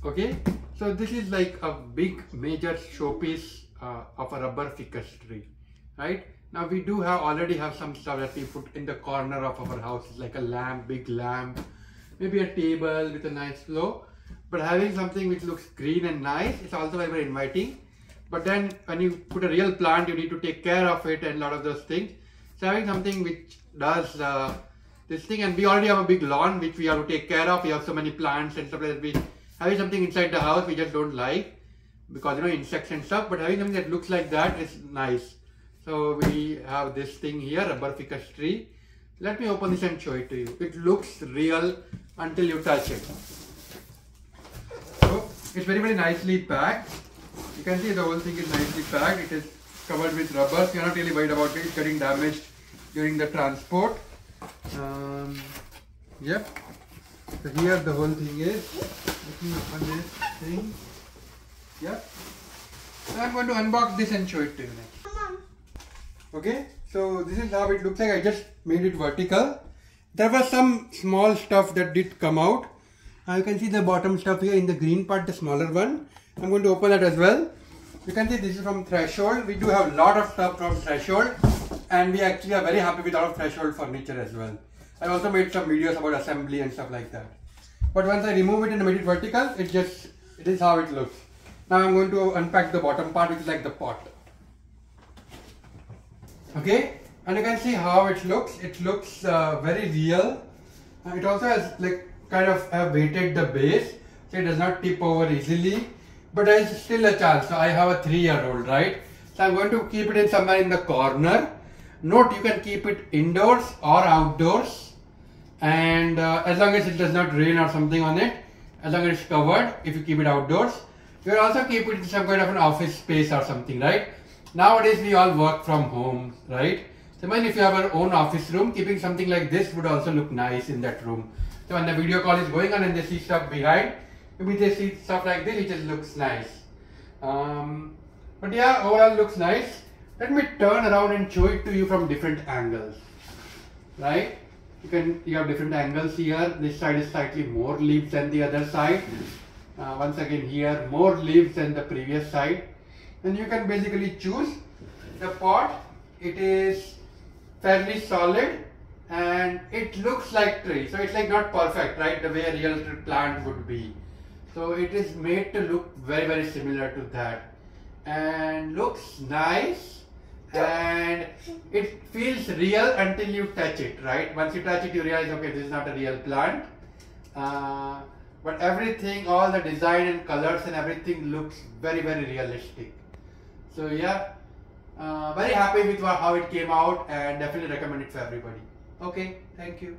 Okay, so this is like a big major showpiece of a rubber ficus tree, right? Now we do already have some stuff that we put in the corner of our house, like a lamp, big lamp, maybe a table with a nice flow. But having something which looks green and nice, it's also very, very inviting. But then when you put a real plant, you need to take care of it and a lot of those things. So having something which does this thing, and we already have a big lawn which we have to take care of. We have so many plants and stuff like that. Having something inside the house we just don't like because, you know, insects and stuff. But having something that looks like that is nice. So we have this thing here, Rubber Ficus Tree. Let me open this and show it to you. It looks real until you touch it. So it's very, very nicely packed. You can see the whole thing is nicely packed. It is covered with rubber. So you're not really worried about it getting damaged during the transport. Yep. So here the whole thing is. Let me open this thing. Yep. So I'm going to unbox this and show it to you next. Okay, so this is how it looks like. I just made it vertical. There was some small stuff that did come out. You can see the bottom stuff here in the green part, the smaller one. I'm going to open that as well. You can see this is from Threshold. We do have a lot of stuff from Threshold, and we actually are very happy with our Threshold furniture as well. I also made some videos about assembly and stuff like that. But once I remove it and made it vertical, it is how it looks. Now I'm going to unpack the bottom part, which is like the pot. Okay, and you can see how it looks. It looks very real. It also has like kind of weighted the base, so it does not tip over easily. But there is still a chance. So I have a 3-year-old, right? So I'm going to keep it in somewhere in the corner. Note, you can keep it indoors or outdoors, and as long as it does not rain or something on it, as long as it's covered. If you keep it outdoors, you can also keep it in some kind of an office space or something, right? Nowadays we all work from home, right? So imagine if you have your own office room, keeping something like this would also look nice in that room. So when the video call is going on and they see stuff behind, maybe they see stuff like this, it just looks nice. But yeah, overall looks nice. Let me turn around and show it to you from different angles, right? You have different angles here. This side is slightly more leaves than the other side. Once again here, more leaves than the previous side. And you can basically choose the pot. It is fairly solid and it looks like tree. So it's like not perfect, right? The way a real plant would be. So it is made to look very, very similar to that. And looks nice. And it feels real until you touch it, right? Once you touch it, you realize, okay, this is not a real plant. But everything, all the design and colors and everything looks very, very realistic. So yeah, very happy with how it came out and definitely recommend it for everybody. Okay, thank you.